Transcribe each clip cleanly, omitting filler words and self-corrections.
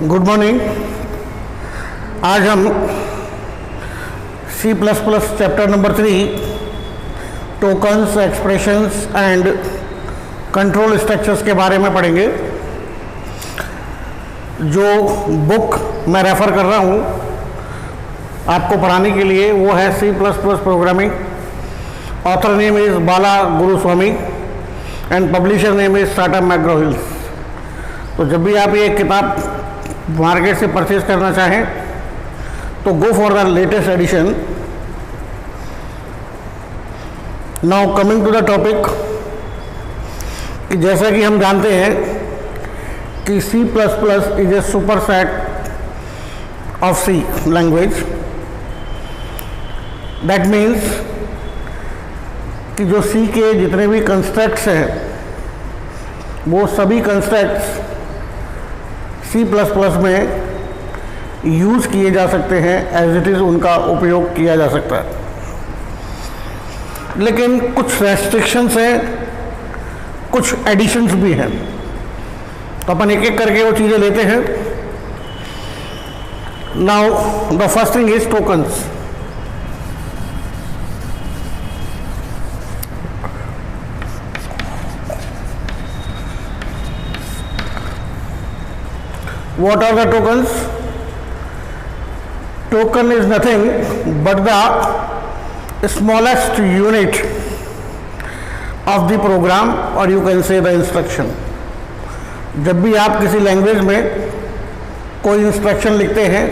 Good morning. आज हम C++ chapter number 3 tokens, expressions and control structures के बारे में पढ़ेंगे। जो बुक मैं रेफ़र कर रहा हूँ आपको पढ़ाने के लिए वो है C++ programming. Author name is Bala Guruswamy and publisher name is Tata McGraw Hills. तो जब भी आप ये किताब मार्केट से परचेज करना चाहें तो go for the latest edition. Now coming to the topic, कि जैसा कि हम जानते हैं कि C++ is a superset of C language. That means कि जो C के जितने भी कंस्ट्रक्ट्स हैं वो सभी कंस्ट्रक्ट्स C++ में यूज़ किए जा सकते हैं, एज इट इज़ उनका उपयोग किया जा सकता है। लेकिन कुछ रेस्ट्रिक्शंस हैं, कुछ एडिशंस भी हैं, तो अपन एक एक करके वो चीज़ें लेते हैं। Now the first thing is tokens. What are the tokens? Token is nothing but the smallest unit of the program, or you can say the instruction. जब भी आप किसी लैंग्वेज में कोई इंस्ट्रक्शन लिखते हैं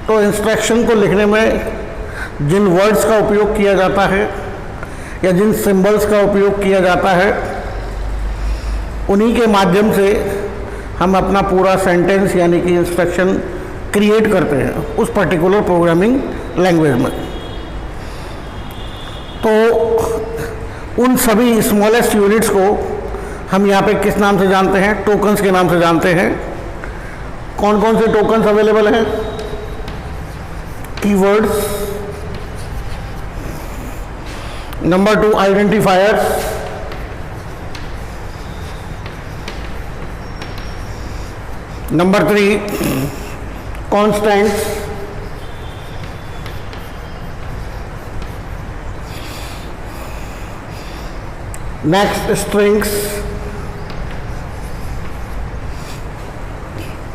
तो इंस्ट्रक्शन को लिखने में जिन वर्ड्स का उपयोग किया जाता है या जिन सिंबल्स का उपयोग किया जाता है उन्हीं के माध्यम से हम अपना पूरा सेंटेंस यानी कि इंस्ट्रक्शन क्रिएट करते हैं उस पर्टिकुलर प्रोग्रामिंग लैंग्वेज में। तो उन सभी स्मॉलेस्ट यूनिट्स को हम यहाँ पे किस नाम से जानते हैं? टोकन्स के नाम से जानते हैं। कौन कौन से टोकन्स अवेलेबल हैं? Keywords, number 2 identifiers, number 3 constants, next strings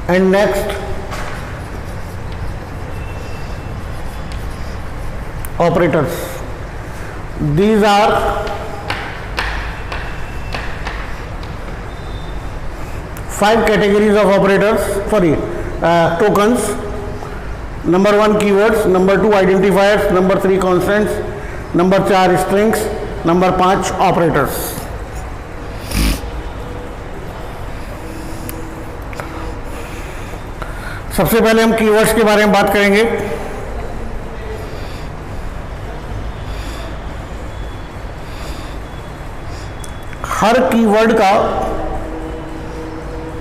and next operators. These are five categories of operators, tokens. Number 1 keywords, number 2 identifiers, number 3 constants, number 4 strings, number 5 operators. सबसे पहले हम कीवर्ड्स के बारे में बात करेंगे। हर कीवर्ड का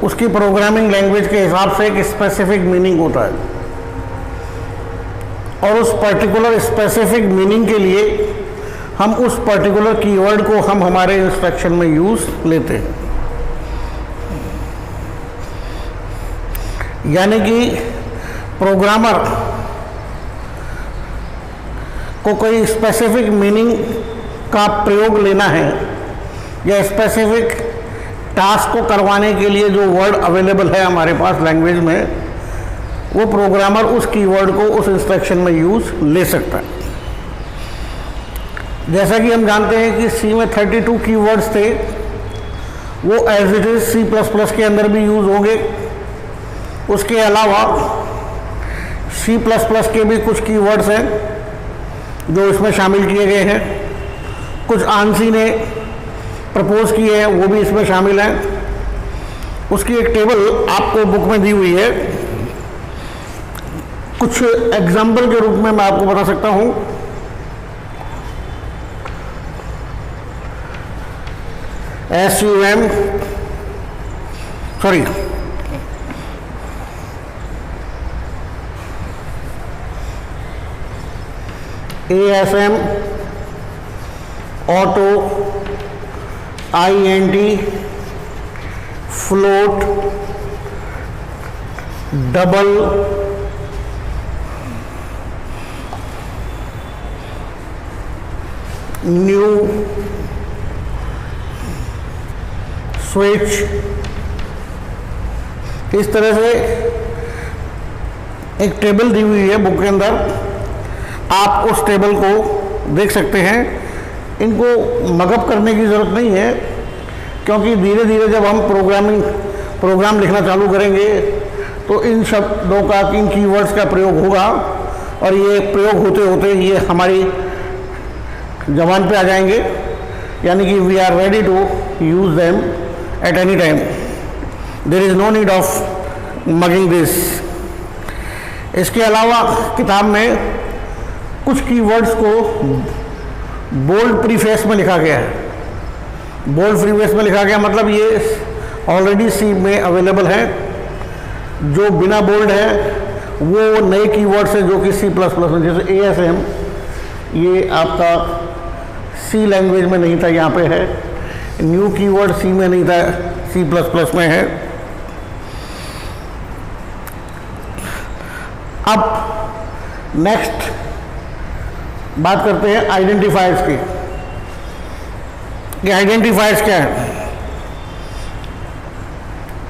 उसकी प्रोग्रामिंग लैंग्वेज के हिसाब से एक स्पेसिफिक मीनिंग होता है और उस पर्टिकुलर स्पेसिफिक मीनिंग के लिए हम उस पर्टिकुलर कीवर्ड को हम हमारे इंस्ट्रक्शन में यूज़ लेते हैं। यानी कि प्रोग्रामर को कोई स्पेसिफिक मीनिंग का प्रयोग लेना है या स्पेसिफिक टास्क को करवाने के लिए जो वर्ड अवेलेबल है हमारे पास लैंग्वेज में, वो प्रोग्रामर उस कीवर्ड को उस इंस्ट्रक्शन में यूज़ ले सकता है। जैसा कि हम जानते हैं कि C में 32 कीवर्ड्स थे, वो एज इट इज़ C++ के अंदर भी यूज़ होंगे। उसके अलावा C++ के भी कुछ कीवर्ड्स हैं जो इसमें शामिल किए गए हैं। कुछ ANSI ने प्रपोज किए हैं, वो भी इसमें शामिल हैं। उसकी एक टेबल आपको बुक में दी हुई है। कुछ एग्जाम्पल के रूप में मैं आपको बता सकता हूँ। SUM, sorry, ASM, auto, INT, float, double new switch, इस तरह से एक टेबल दी हुई है बुक के अंदर, आप उस टेबल को देख सकते हैं। इनको मगअप करने की ज़रूरत नहीं है, क्योंकि धीरे धीरे जब हम प्रोग्राम लिखना चालू करेंगे तो इन शब्दों का, इन कीवर्ड्स का प्रयोग होगा, और ये प्रयोग होते होते ये हमारी ज़बान पे आ जाएंगे, यानी कि we are ready to use them at any time. There is no need of mugging this. इसके अलावा किताब में कुछ कीवर्ड्स को बोल्ड प्रीफेस में लिखा गया है। बोल्ड प्रीफेस में लिखा गया मतलब ये ऑलरेडी सी में अवेलेबल है। जो बिना बोल्ड है वो नए कीवर्ड्स हैं जो कि C++ में, जैसे ASM, ये आपका C लैंग्वेज में नहीं था, यहाँ पे है। न्यू कीवर्ड C में नहीं था, C++ में है। अब नेक्स्ट बात करते हैं आइडेंटिफायर्स की। ये आइडेंटिफायर्स क्या है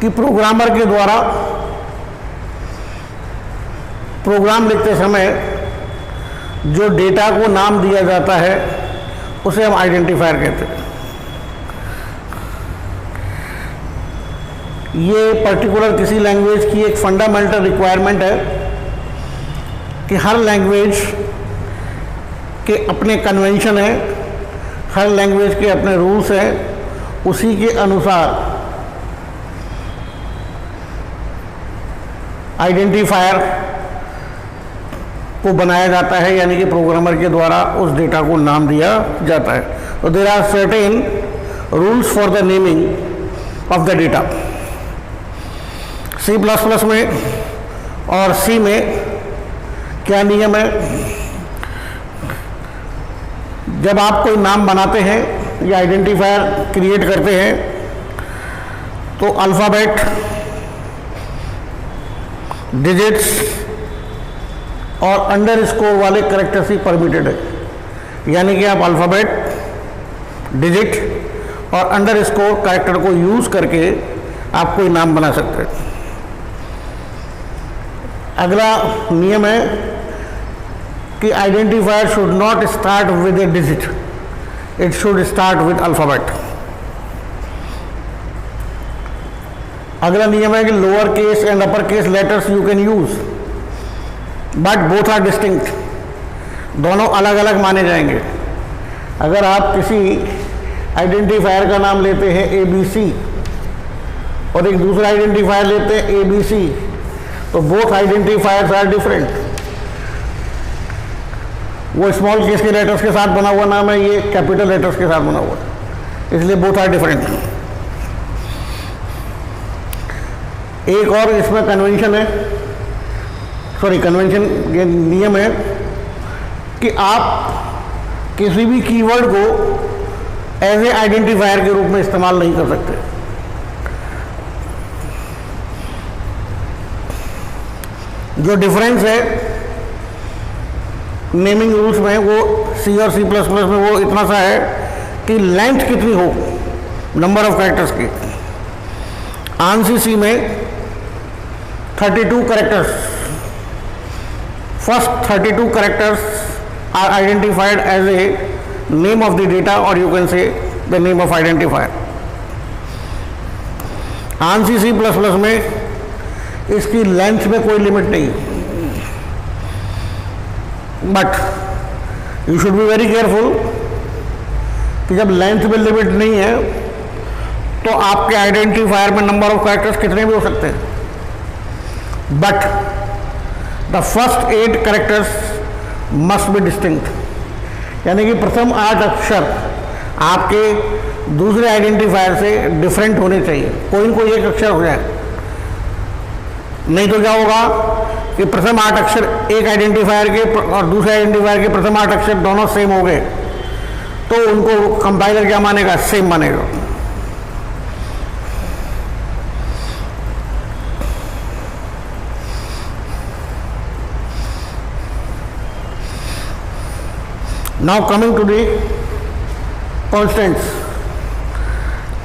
कि प्रोग्रामर के द्वारा प्रोग्राम लिखते समय जो डेटा को नाम दिया जाता है उसे हम आइडेंटिफायर कहते हैं। ये पर्टिकुलर किसी लैंग्वेज की एक फंडामेंटल रिक्वायरमेंट है कि हर लैंग्वेज के अपने कन्वेंशन हैं, हर लैंग्वेज के अपने रूल्स हैं, उसी के अनुसार आइडेंटिफायर को बनाया जाता है, यानी कि प्रोग्रामर के द्वारा उस डेटा को नाम दिया जाता है। तो there are certain rules for the naming of the data. C++ में और C में क्या नियम है? जब आप कोई नाम बनाते हैं या आइडेंटिफायर क्रिएट करते हैं तो अल्फ़ाबेट, डिजिट्स और अंडरस्कोर वाले कैरेक्टर्स ही परमिटेड है, यानी कि आप अल्फ़ाबेट, डिजिट और अंडरस्कोर कैरेक्टर को यूज़ करके आप कोई नाम बना सकते हैं। अगला नियम है कि identifier should not start with a digit, it should start with alphabet. अगला नियम है कि lower case and upper case letters you can use but both are distinct, दोनों अलग अलग माने जाएंगे। अगर आप किसी आइडेंटिफायर का नाम लेते हैं ABC और एक दूसरा आइडेंटिफायर लेते हैं ABC, तो बोथ आइडेंटिफायर्स आर डिफरेंट। वो स्मॉल केस के लेटर्स के साथ बना हुआ नाम है, ये कैपिटल लेटर्स के साथ बना हुआ है, इसलिए बोथ आर डिफरेंट। एक और इसमें कन्वेंशन है, कन्वेंशन ये नियम है कि आप किसी भी कीवर्ड को एज ए आइडेंटिफायर के रूप में इस्तेमाल नहीं कर सकते। जो डिफरेंस है नेमिंग रूल्स में वो C और C++ में वो इतना सा है कि लेंथ कितनी हो, नंबर ऑफ कैरेक्टर्स की। ANSI C में 32 characters, first 32 characters are identified as a name of the data, or you can say the name of identifier. ANSI C++ में इसकी लेंथ में कोई लिमिट नहीं, but you should be very careful कि जब length में limit नहीं है तो आपके आइडेंटिफायर में नंबर ऑफ कैरेक्टर्स कितने भी हो सकते हैं, but the first 8 characters must be distinct, यानी कि प्रथम 8 अक्षर आपके दूसरे आइडेंटिफायर से डिफरेंट होने चाहिए, कोई न कोई एक अक्षर हो जाए। नहीं तो क्या होगा कि प्रथम 8 अक्षर एक आइडेंटिफायर के और दूसरे आइडेंटिफायर के प्रथम 8 अक्षर दोनों सेम हो गए, तो उनको कंपाइलर क्या मानेगा? सेम मानेगा। Now coming to the constants.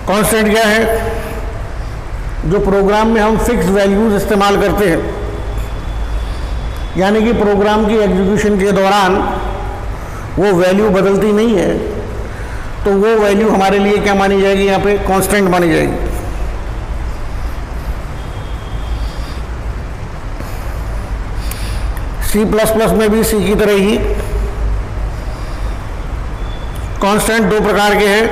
Constant क्या है? जो प्रोग्राम में हम फिक्स वैल्यूज इस्तेमाल करते हैं, यानी कि प्रोग्राम की एग्जीक्यूशन के दौरान वो वैल्यू बदलती नहीं है, तो वो वैल्यू हमारे लिए क्या मानी जाएगी? यहाँ पे कांस्टेंट मानी जाएगी। C++ में भी सी की तरह ही कांस्टेंट दो प्रकार के हैं,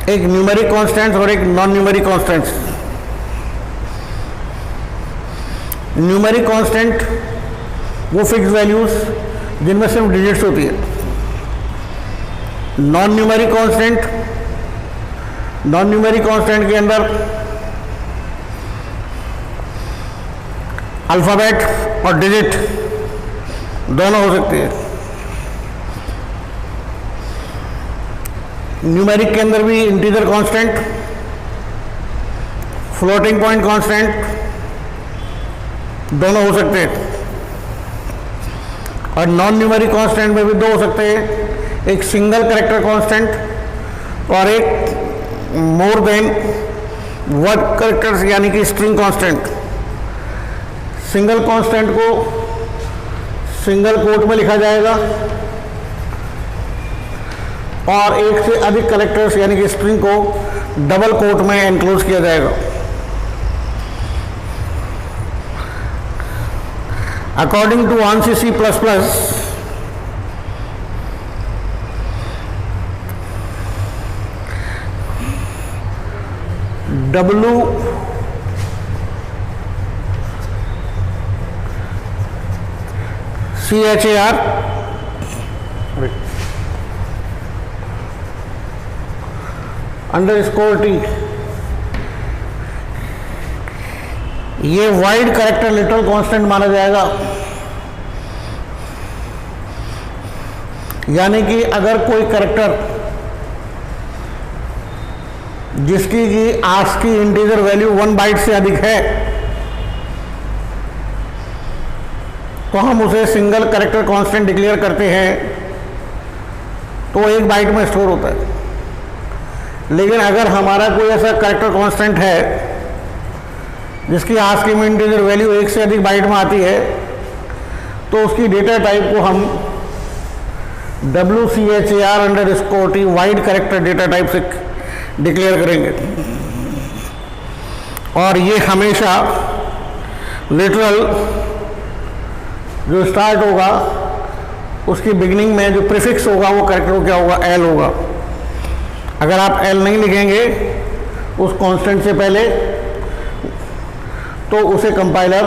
एक न्यूमेरिक कांस्टेंट्स और एक non numeric constants. Numeric constant वो फिक्स वैल्यूज जिनमें सिर्फ डिजिट्स होती है। नॉन न्यूमेरिक कांस्टेंट के अंदर अल्फाबेट और डिजिट दोनों हो सकती है। न्यूमेरिक के अंदर भी integer constant, floating point constant दोनों हो सकते हैं। और नॉन न्यूमेरिक कांस्टेंट में भी दो हो सकते हैं, एक सिंगल कैरेक्टर कांस्टेंट और एक मोर देन वर्ड कैरेक्टर्स यानी कि स्ट्रिंग कांस्टेंट। सिंगल कांस्टेंट को सिंगल कोट में लिखा जाएगा और एक से अधिक कैरेक्टर्स यानी कि स्ट्रिंग को डबल कोट में एनक्लोज किया जाएगा। According to ANSI C++, WCHAR _T, ये वाइड कैरेक्टर लिटरल कांस्टेंट माना जाएगा। यानी कि अगर कोई कैरेक्टर जिसकी की ASCII इंटीजर वैल्यू 1 बाइट से अधिक है, तो हम उसे सिंगल कैरेक्टर कांस्टेंट डिक्लेयर करते हैं, तो 1 बाइट में स्टोर होता है। लेकिन अगर हमारा कोई ऐसा कैरेक्टर कांस्टेंट है जिसकी ASCII में इंटीजर वैल्यू 1 से अधिक बाइट में आती है, तो उसकी डेटा टाइप को हम WCHAR _T wide character data type से डिक्लेयर करेंगे। और ये हमेशा लिटरल जो स्टार्ट होगा उसकी बिगिनिंग में जो प्रीफिक्स होगा वो कैरेक्टर क्या होगा? L होगा। अगर आप L नहीं लिखेंगे उस कांस्टेंट से पहले, तो उसे कंपाइलर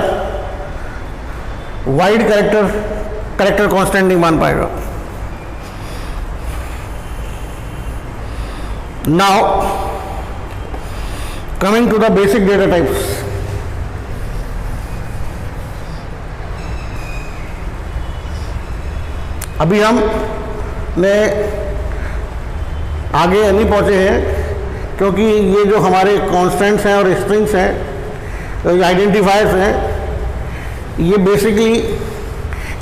वाइड कैरेक्टर कांस्टेंट नहीं मान पाएगा। Now coming to the basic data types. अभी हम ने आगे नहीं पहुंचे हैं, क्योंकि ये जो हमारे कांस्टेंट्स हैं और स्ट्रिंग्स हैं, तो आइडेंटिफायर्स हैं, ये बेसिकली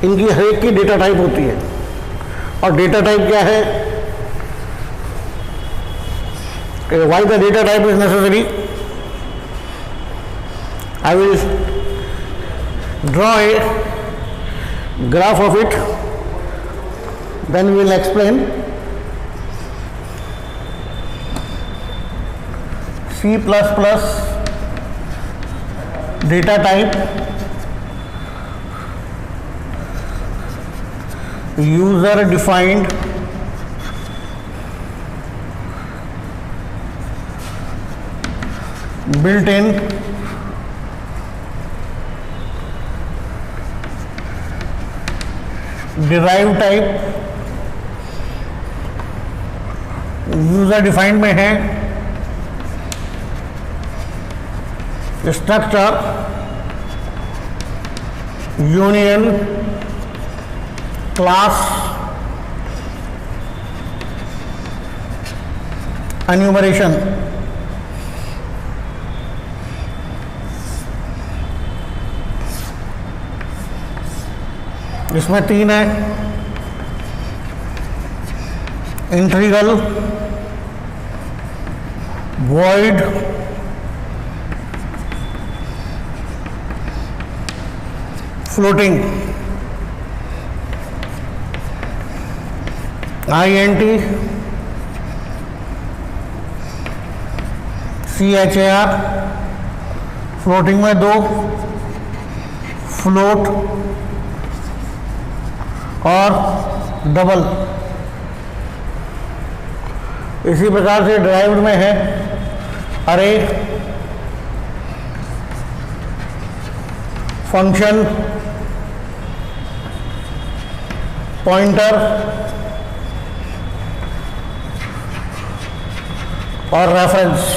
इनकी हर एक की डेटा टाइप होती है। और डेटा टाइप क्या है? Why the data type is necessary? I will draw a graph of it, then we will explain. C++ data type, user defined built-in derived type, user defined में है structure, union, class, enumeration. इसमें 3 है। Integral void floating int char floating में 2 float और double. इसी प्रकार से derived में है अरे फंक्शन पॉइंटर और reference.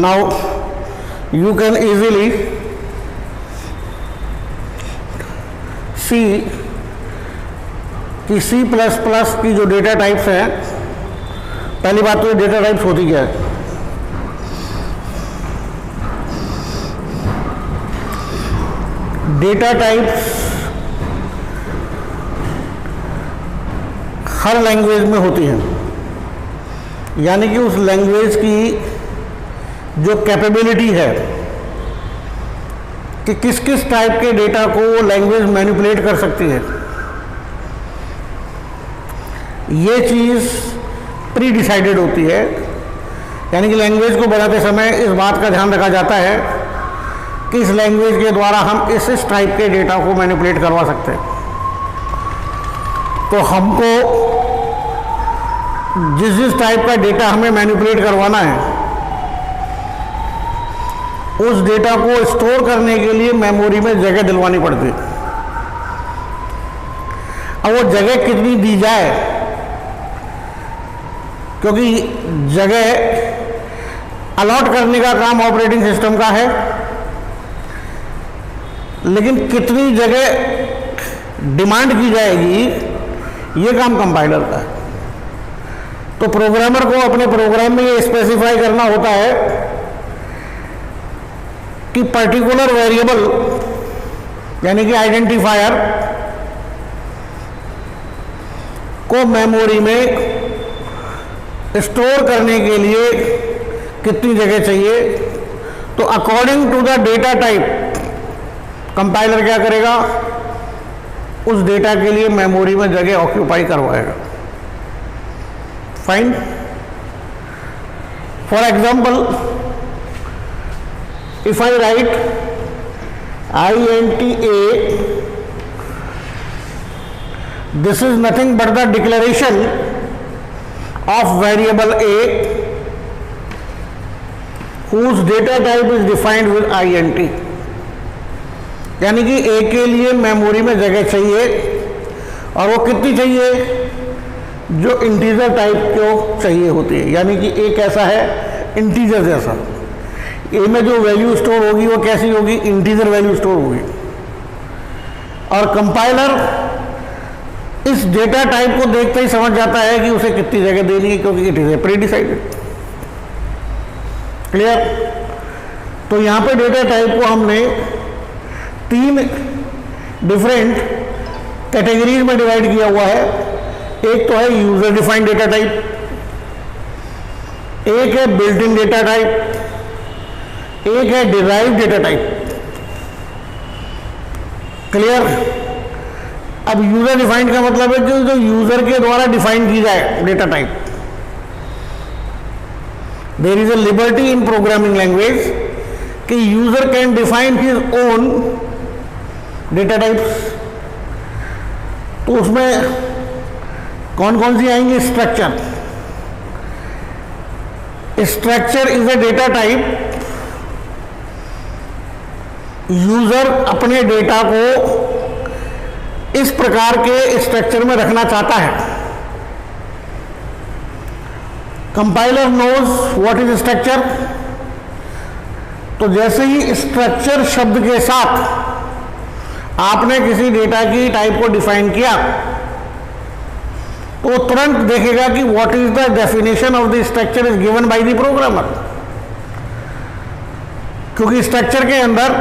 Now you can easily see कि C++ की जो डेटा टाइप्स हैं, पहली बात तो ये डेटा टाइप्स होती क्या है। डेटा टाइप्स हर लैंग्वेज में होती हैं, यानी कि उस लैंग्वेज की जो कैपेबिलिटी है कि किस किस टाइप के डेटा को वो लैंग्वेज मैनिपुलेट कर सकती है, ये चीज़ प्री डिसाइडेड होती है। यानी कि लैंग्वेज को बनाते समय इस बात का ध्यान रखा जाता है कि इस लैंग्वेज के द्वारा हम इस टाइप के डेटा को मैनिपुलेट करवा सकते हैं। तो हमको जिस टाइप का डेटा हमें मैनिपुलेट करवाना है, उस डेटा को स्टोर करने के लिए मेमोरी में जगह दिलवानी पड़ती है। अब वो जगह कितनी दी जाए, क्योंकि जगह अलॉट करने का काम ऑपरेटिंग सिस्टम का है, लेकिन कितनी जगह डिमांड की जाएगी ये काम कंपाइलर का है। तो प्रोग्रामर को अपने प्रोग्राम में ये स्पेसिफाई करना होता है कि पर्टिकुलर वेरिएबल यानी कि आइडेंटिफायर को मेमोरी में स्टोर करने के लिए कितनी जगह चाहिए। तो according to the data type compiler क्या करेगा, उस डेटा के लिए मेमोरी में जगह ऑक्यूपाई करवाएगा। Fine. For example, if I write int a, this is nothing but the declaration of variable a whose data type is defined with int। यानी कि a के लिए मेमोरी में जगह चाहिए, और वो कितनी चाहिए, जो इंटीजर टाइप को चाहिए होती है। यानी कि a कैसा है, इंटीजर जैसा। ए में जो वैल्यू स्टोर होगी वो कैसी होगी, इंटीजर वैल्यू स्टोर होगी। और कंपाइलर इस डेटा टाइप को देखते ही समझ जाता है कि उसे कितनी जगह देनी है, क्योंकि it is a pre decided. Clear. तो यहाँ पे डेटा टाइप को हमने 3 डिफरेंट कैटेगरीज में डिवाइड किया हुआ है। एक तो है यूजर डिफाइंड डेटा टाइप, एक है बिल्ट इन डेटा टाइप, एक है डिराइव डेटा टाइप। क्लियर। अब यूजर डिफाइंड का मतलब है कि जो यूजर के द्वारा डिफाइन की जाए data type. There is a liberty in programming language कि user can define his own data types. तो उसमें कौन कौन सी आएंगी, structure, structure is a data type, user अपने डेटा को इस प्रकार के स्ट्रक्चर में रखना चाहता है। Compiler knows what is structure. तो जैसे ही स्ट्रक्चर शब्द के साथ आपने किसी डेटा की टाइप को डिफाइन किया तो तुरंत देखेगा कि what is the definition of the structure is given by the programmer, क्योंकि स्ट्रक्चर के अंदर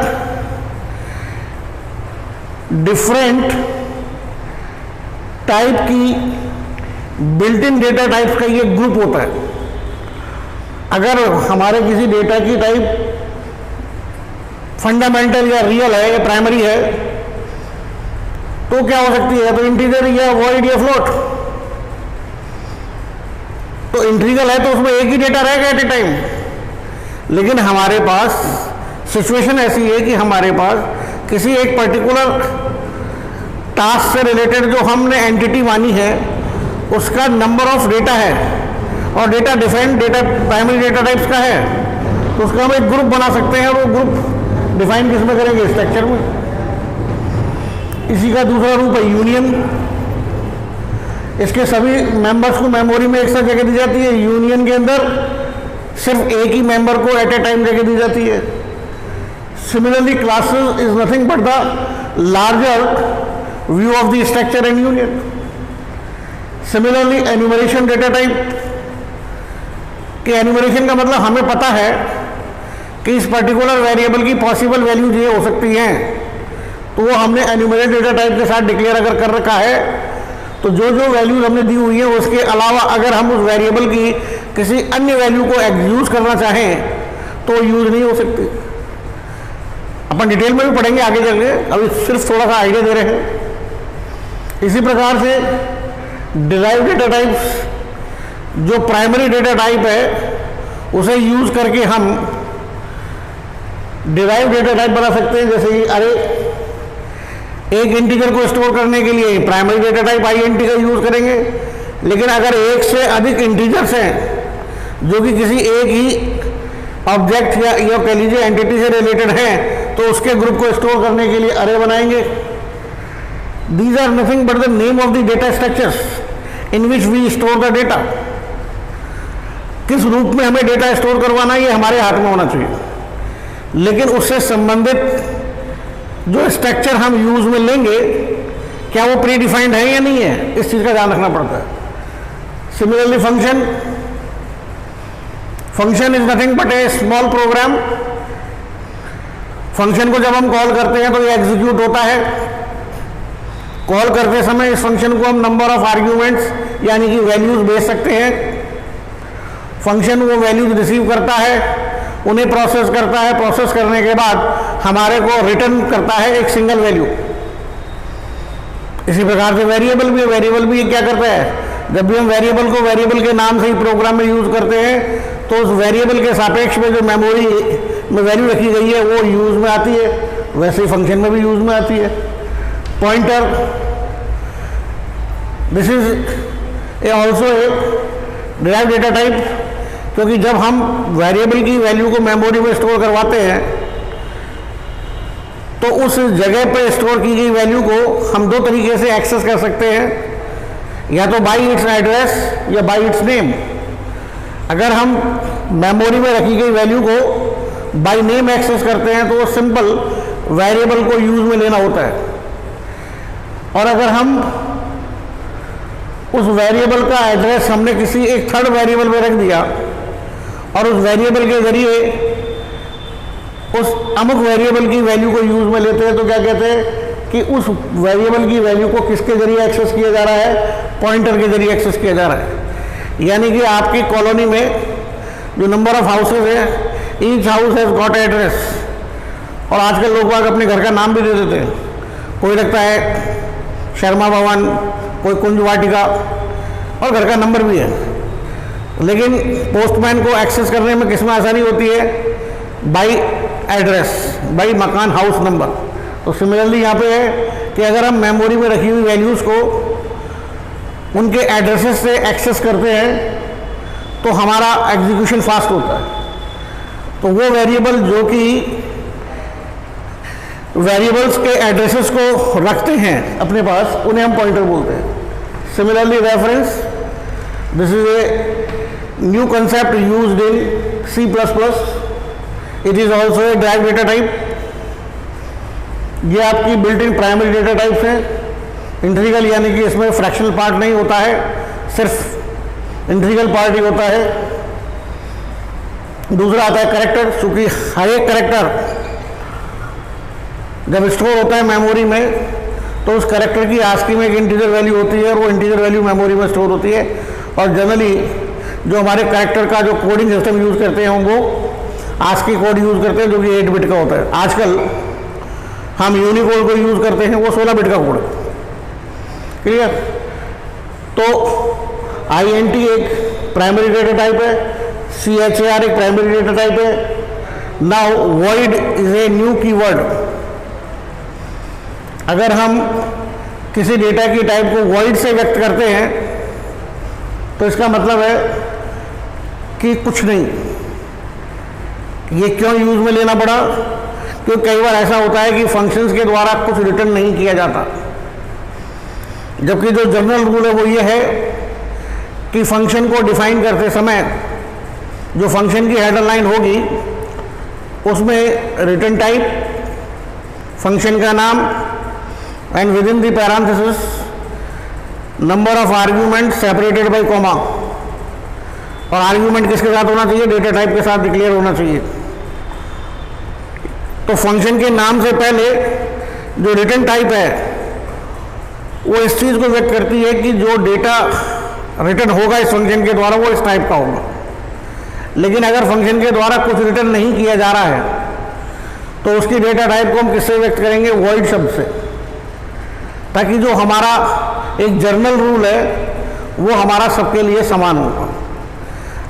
डिफरेंट टाइप की बिल्ट इन डेटा टाइप का ये ग्रुप होता है। अगर हमारे किसी डेटा की टाइप फंडामेंटल या रियल है या प्राइमरी है तो क्या हो सकती है, तो इंटीजर या वॉइड या फ्लोट। तो इंटीजर है तो उसमें एक ही डेटा रहेगा एट ए टाइम, लेकिन हमारे पास सिचुएशन ऐसी है कि हमारे पास किसी एक पर्टिकुलर टास्क से रिलेटेड जो हमने एंटिटी मानी है उसका नंबर ऑफ डेटा है और data defined data primary data types का है, तो उसका हम एक ग्रुप बना सकते हैं और वो ग्रुप डिफाइन किस में करेंगे, स्ट्रक्चर में। इसी का दूसरा रूप है यूनियन। इसके सभी मेंबर्स को मेमोरी में एक साथ जगह दी जाती है। यूनियन के अंदर सिर्फ एक ही मेंबर को एट ए टाइम जगह दी जाती है। Similarly classes is nothing but the larger view of the structure and union. Similarly enumeration data type कि एन्यूमरेशन का मतलब हमें पता है कि इस पर्टिकुलर वेरिएबल की पॉसिबल वैल्यूज ये हो सकती हैं, तो वो हमने एन्यूमरेट डेटा टाइप के साथ डिक्लेयर अगर कर रखा है तो जो जो वैल्यूज हमने दी हुई है उसके अलावा अगर हम उस वेरिएबल की किसी अन्य वैल्यू को यूज करना चाहें तो यूज नहीं हो सकती। अपन डिटेल में भी पढ़ेंगे आगे चल के, अभी सिर्फ थोड़ा सा आइडिया दे रहे हैं। इसी प्रकार से डिराइव डेटा टाइप्स जो प्राइमरी डेटा टाइप है उसे यूज करके हम डिराइव डेटा टाइप बना सकते हैं। जैसे कि अरे एक इंटीजर को स्टोर करने के लिए प्राइमरी डेटा टाइप आईएनटी का यूज करेंगे, लेकिन अगर एक से अधिक इंटीजर्स हैं जो कि किसी एक ही ऑब्जेक्ट या कह लीजिए एंटिटी से रिलेटेड हैं तो उसके ग्रुप को स्टोर करने के लिए अरे बनाएंगे। These are nothing but the name of the data structures in which we store the data. किस रूप में हमें डेटा स्टोर करवाना ये हमारे हाथ में होना चाहिए, लेकिन उससे संबंधित जो स्ट्रक्चर हम यूज में लेंगे क्या वो प्री डिफाइंड है या नहीं है, इस चीज का ध्यान रखना पड़ता है। Similarly function is nothing but a small program. Function को जब हम कॉल करते हैं तो ये एग्जीक्यूट होता है। कॉल करते समय इस फंक्शन को हम नंबर ऑफ आर्ग्यूमेंट्स यानी कि वैल्यूज भेज सकते हैं। फंक्शन वो वैल्यूज रिसीव करता है, उन्हें प्रोसेस करता है, प्रोसेस करने के बाद हमारे को रिटर्न करता है एक सिंगल वैल्यू। इसी प्रकार से वेरिएबल भी क्या करता है, जब भी हम वेरिएबल को वेरिएबल के नाम से ही प्रोग्राम में यूज करते हैं तो उस वेरिएबल के सापेक्ष में जो मेमोरी में वैल्यू रखी गई है वो यूज में आती है, वैसे ही फंक्शन में भी यूज में आती है। Pointer, this is also a derived data type, क्योंकि जब हम वेरिएबल की वैल्यू को मेमोरी में स्टोर करवाते हैं तो उस जगह पर स्टोर की गई वैल्यू को हम दो तरीके से एक्सेस कर सकते हैं, या तो बाई इट्स एड्रेस या बाई इट्स नेम। अगर हम मेमोरी में रखी गई वैल्यू को बाई नेम एक्सेस करते हैं तो वो सिंपल वेरिएबल को यूज में लेना होता है, और अगर हम उस वेरिएबल का एड्रेस हमने किसी एक थर्ड वेरिएबल में रख दिया और उस वेरिएबल के जरिए उस अमुक वेरिएबल की वैल्यू को यूज में लेते हैं तो क्या कहते हैं कि उस वेरिएबल की वैल्यू को किसके जरिए एक्सेस किया जा रहा है, पॉइंटर के जरिए एक्सेस किया जा रहा है। यानी कि आपकी कॉलोनी में जो नंबर ऑफ हाउसेज है, each house has got address, और आजकल लोग बाग अपने घर का नाम भी दे देते हैं। कोई रखता है शर्मा भवन, कोई कुंज वाटिका, और घर का नंबर भी है। लेकिन पोस्टमैन को एक्सेस करने में किसमें आसानी होती है, बाई एड्रेस, बाई मकान हाउस नंबर। तो सिमिलरली यहाँ पे है कि अगर हम मेमोरी में रखी हुई वैल्यूज़ को उनके एड्रेसेस से एक्सेस करते हैं तो हमारा एग्जीक्यूशन फास्ट होता है। तो वो वेरिएबल जो कि वेरिएबल्स के एड्रेसेस को रखते हैं अपने पास, उन्हें हम पॉइंटर बोलते हैं। Similarly reference, this is a new concept used in C++। It is also a drive data type. ये आपकी built in primary data types हैं। इंटीग्रल यानी कि इसमें फ्रैक्शनल पार्ट नहीं होता है, सिर्फ इंटीग्रल पार्ट ही होता है। दूसरा आता है कैरेक्टर, चूंकि हर एक कैरेक्टर जब स्टोर होता है मेमोरी में तो उस कैरेक्टर की आस्की में एक इंटीजर वैल्यू होती है और वो इंटीजर वैल्यू मेमोरी में स्टोर होती है। और जनरली जो हमारे कैरेक्टर का जो कोडिंग सिस्टम यूज़ करते हैं वो आस्की कोड यूज़ करते हैं जो कि 8 बिट का होता है। आजकल हम यूनिकोड को यूज़ करते हैं, वो 16 बिट का कोड है। क्लियर? तो INT एक प्राइमरी डेटा टाइप है, CHAR एक प्राइमरी डेटा टाइप है। Now void is a new keyword. अगर हम किसी डेटा की टाइप को वॉइड से व्यक्त करते हैं तो इसका मतलब है कि कुछ नहीं। ये क्यों यूज में लेना पड़ा? क्योंकि कई बार ऐसा होता है कि फंक्शंस के द्वारा कुछ रिटर्न नहीं किया जाता, जबकि जो जनरल रूल है वो ये है कि फंक्शन को डिफाइन करते समय जो फंक्शन की हेडर लाइन होगी उसमें रिटर्न टाइप, फंक्शन का नाम and within the parenthesis number of arguments separated by comma। और आर्ग्यूमेंट किसके साथ होना चाहिए? डेटा टाइप के साथ डिक्लेयर होना चाहिए। तो फंक्शन के नाम से पहले जो रिटर्न टाइप है वो इस चीज को व्यक्त करती है कि जो डेटा रिटर्न होगा इस फंक्शन के द्वारा वो इस टाइप का होगा। लेकिन अगर फंक्शन के द्वारा कुछ रिटर्न नहीं किया जा रहा है तो उसकी डेटा टाइप को हम किससे व्यक्त करेंगे? वॉइड शब्द से, ताकि जो हमारा एक जर्नल रूल है वो हमारा सबके लिए समान होगा।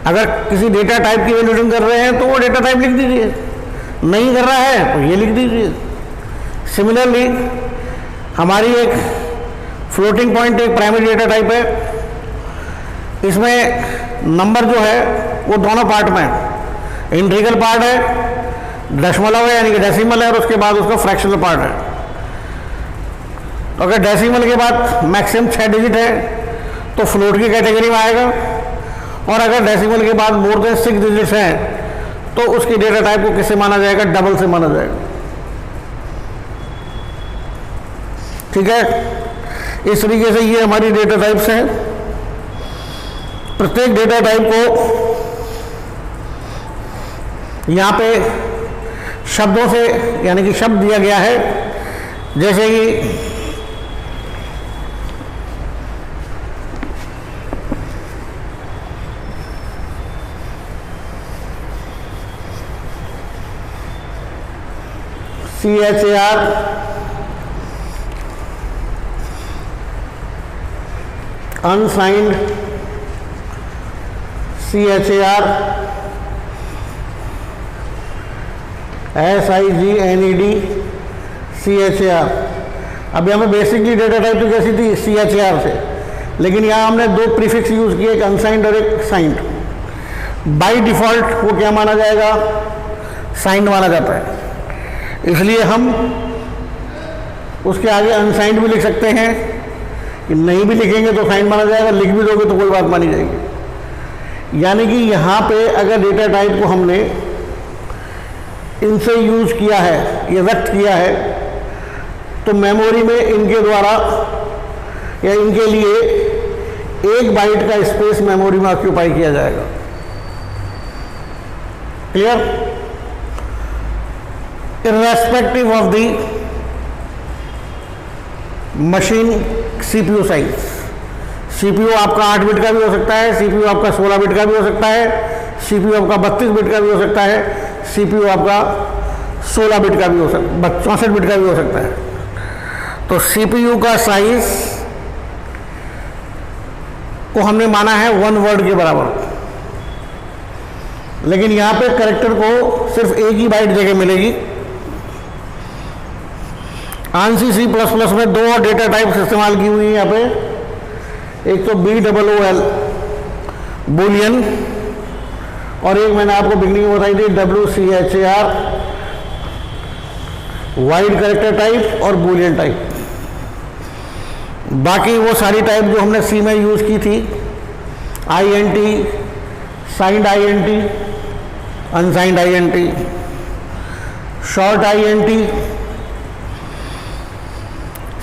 अगर किसी डेटा टाइप की वैल्यू रिटर्न कर रहे हैं तो वो डेटा टाइप लिख दीजिए, नहीं कर रहा है तो ये लिख दीजिए। सिमिलरली हमारी एक फ्लोटिंग पॉइंट एक प्राइमरी डेटा टाइप है। इसमें नंबर जो है वो दोनों पार्ट में है। इंटीग्रल पार्ट है, दशमलव है यानी कि डेसिमल है, और उसके बाद उसका फ्रैक्शनल पार्ट है। तो अगर डेसिमल के बाद मैक्सिमम 6 डिजिट है तो फ्लोट की कैटेगरी में आएगा, और अगर डेसिमल के बाद मोर देन 6 डिजिट्स हैं तो उसकी डेटा टाइप को किससे माना जाएगा? डबल से माना जाएगा। ठीक है? इस तरीके से ये हमारी डेटा टाइप्स हैं। प्रत्येक डेटा टाइप को यहाँ पे शब्दों से यानी कि शब्द दिया गया है, जैसे कि CHAR, unsigned, CHAR, SIGNED, CHAR। अब यहाँ पे बेसिकली डेटा टाइप तो कैसी थी? CHAR से, लेकिन यहाँ हमने 2 प्रीफिक्स यूज किए, एक अनसाइंड और एक साइंड। बाय डिफॉल्ट वो क्या माना जाएगा? साइंड माना जाता है। इसलिए हम उसके आगे अनसाइंड भी लिख सकते हैं, कि नहीं भी लिखेंगे तो साइंड माना जाएगा, लिख भी दोगे तो कोई बात मानी जाएगी। यानी कि यहाँ पे अगर डेटा टाइप को हमने इनसे यूज किया है या व्यक्त किया है तो मेमोरी में इनके द्वारा या इनके लिए 1 बाइट का स्पेस मेमोरी में ऑक्यूपाई किया जाएगा। Clear? irrespective of the machine CPU size. CPU आपका 8 बिट का भी हो सकता है, CPU आपका 16 बिट का भी हो सकता है, CPU आपका 32 बिट का भी हो सकता है, CPU आपका 16 बिट का भी हो सकता है, 64 बिट का भी हो सकता है। तो CPU का साइज को हमने माना है 1 वर्ड के बराबर, लेकिन यहाँ पे कैरेक्टर को सिर्फ 1 ही बाइट जगह मिलेगी। ANSI C++ में 2 और डेटा टाइप्स इस्तेमाल की हुई है यहाँ पे। एक तो BOOL, बूलियन, और एक मैंने आपको बिगनिंग में बताई थी WCHAR, वाइड कैरेक्टर टाइप और बूलियन टाइप। बाकी वो सारी टाइप जो हमने सी में यूज़ की थी, INT, signed INT, unsigned INT, short INT,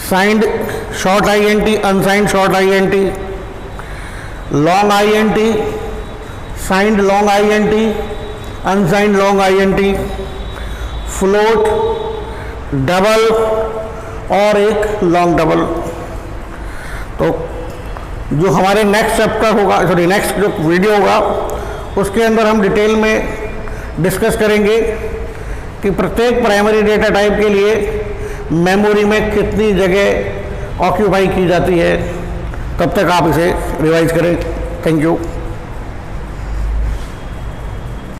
signed short INT, unsigned short INT, long INT, signed long INT, unsigned long INT, float, double और एक लॉन्ग डबल। तो जो हमारे नेक्स्ट चैप्टर होगा, सॉरी नेक्स्ट जो वीडियो होगा, उसके अंदर हम डिटेल में डिस्कस करेंगे कि प्रत्येक प्राइमरी डेटा टाइप के लिए मेमोरी में कितनी जगह ऑक्यूपाई की जाती है। तब तक आप इसे रिवाइज करें। Thank you.